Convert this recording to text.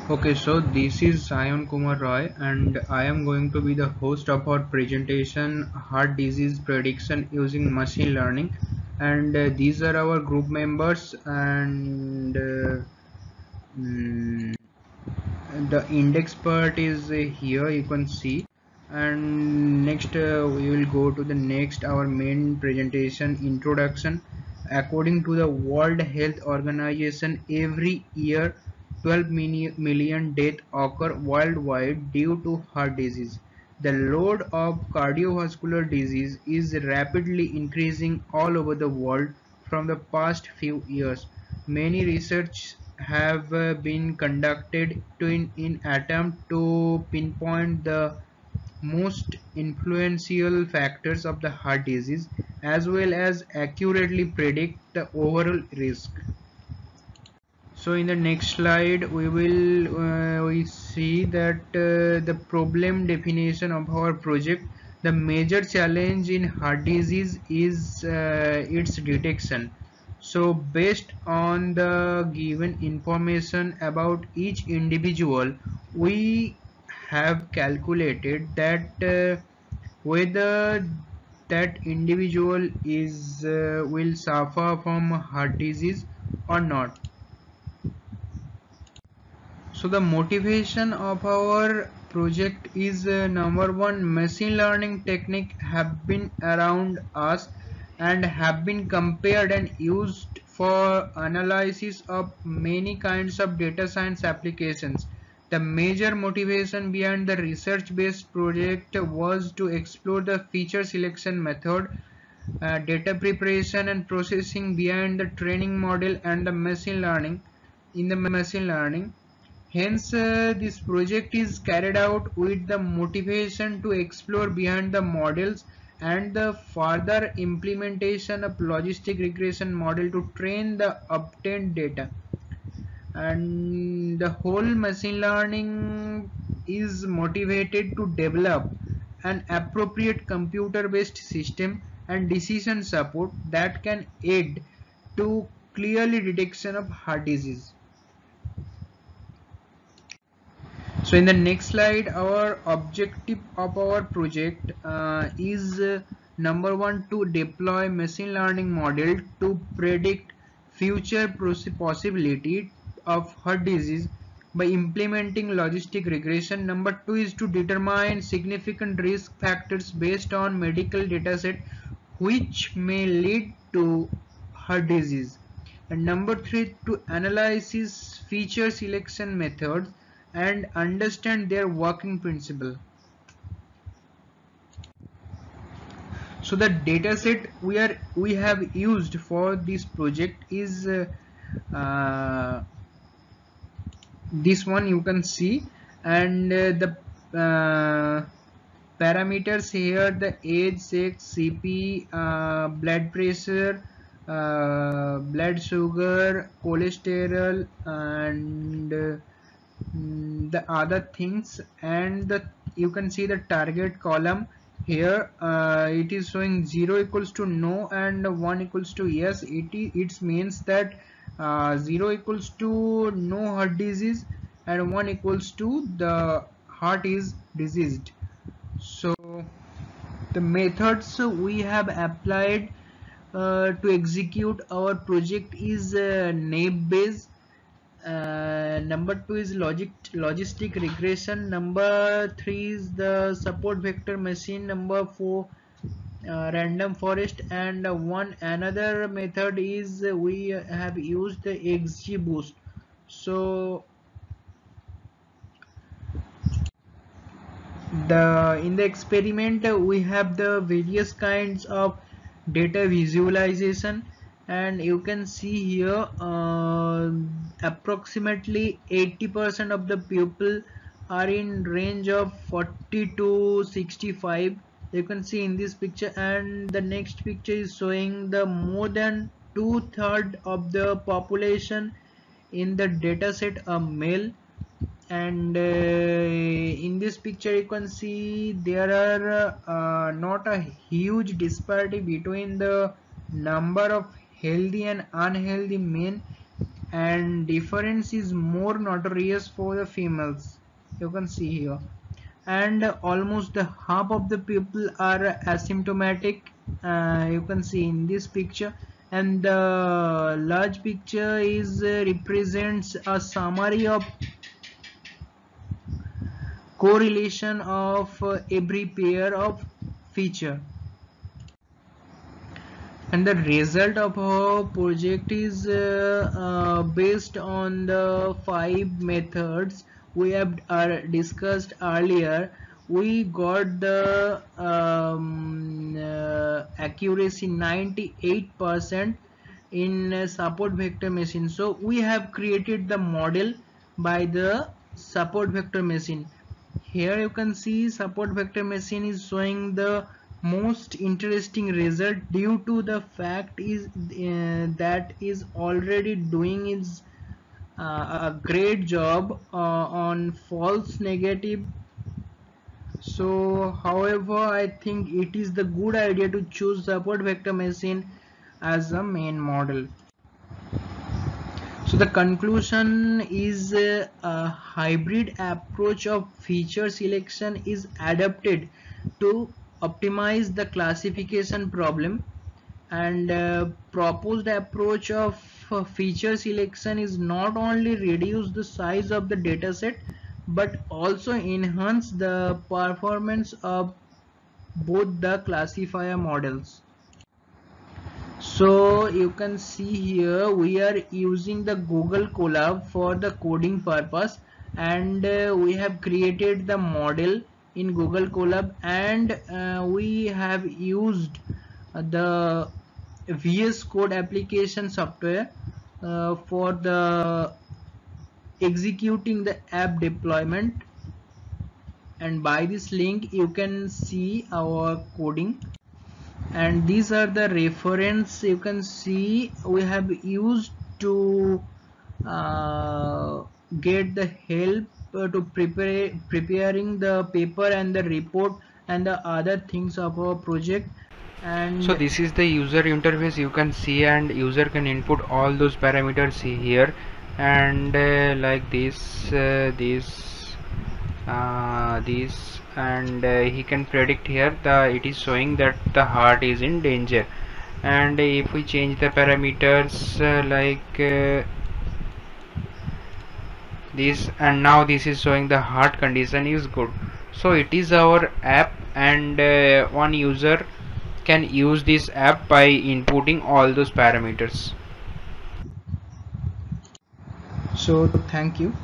Okay, so this is Sayan Kumar Roy, and I am going to be the host of our presentation Heart Disease Prediction using Machine Learning. And these are our group members, and mm, the index part is here, you can see. And next, we will go to the next, our main presentation introduction. According to the World Health Organization, every year 12 million deaths occur worldwide due to heart disease. The load of cardiovascular disease is rapidly increasing all over the world from the past few years. Many research have been conducted in attempt to pinpoint the most influential factors of the heart disease as well as accurately predict the overall risk. So in the next slide we will we see that the problem definition of our project. The major challenge in heart disease is its detection. So based on the given information about each individual, we have calculated that whether that individual is will suffer from heart disease or not. So the motivation of our project is number one, machine learning technique have been around us and have been compared and used for analysis of many kinds of data science applications. The major motivation behind the research based project was to explore the feature selection method, data preparation and processing behind the training model and the machine learning in the machine learning. Hence, this project is carried out with the motivation to explore behind the models and the further implementation of logistic regression model to train the obtained data. And the whole machine learning is motivated to develop an appropriate computer-based system and decision support that can aid to clearly detection of heart disease. So in the next slide, our objective of our project is number one, to deploy machine learning model to predict future possibility of heart disease by implementing logistic regression. Number two is to determine significant risk factors based on medical dataset which may lead to heart disease. And number three, to analyze feature selection methods and understand their working principle. So the dataset we have used for this project is this one, you can see. And the parameters here: the age, sex, CP, blood pressure, blood sugar, cholesterol, and the other things. And you can see the target column here. It is showing 0 equals to no and 1 equals to yes. It means that 0 equals to no heart disease and 1 equals to the heart is diseased. So the methods we have applied to execute our project is naive Bayes. Number two is logistic regression. Number three is the support vector machine. Number four, random forest. And one another method is we have used the XGBoost. So in the experiment we have the various kinds of data visualization, and you can see here approximately 80% of the people are in range of 40 to 65. You can see in this picture, and the next picture is showing the more than two-thirds of the population in the data set are male. And in this picture you can see there are not a huge disparity between the number of healthy and unhealthy men and difference is more notorious for the females. You can see here, and almost the half of the people are asymptomatic. You can see in this picture, and the large picture is represents a summary of correlation of every pair of feature. And the result of our project is based on the 5 methods we have discussed earlier. We got the accuracy 98% in support vector machine. So we have created the model by the support vector machine. Here you can see support vector machine is showing the most interesting result due to the fact is that is already doing is a great job on false negative. So however, I think it is the good idea to choose support vector machine as a main model. So the conclusion is a hybrid approach of feature selection is adapted to optimize the classification problem, and proposed approach of feature selection is not only reduce the size of the dataset but also enhance the performance of both the classifier models. So you can see here we are using the Google Colab for the coding purpose, and we have created the model in Google Colab, and we have used the VS Code application software for the executing the app deployment, and by this link you can see our coding. And these are the reference you can see we have used to get the help to preparing the paper and the report and the other things of our project. And so this is the user interface you can see, and user can input all those parameters here, and like this and he can predict here it is showing that the heart is in danger. And if we change the parameters this, and now this is showing the heart condition is good. So it is our app, and one user can use this app by inputting all those parameters. So thank you.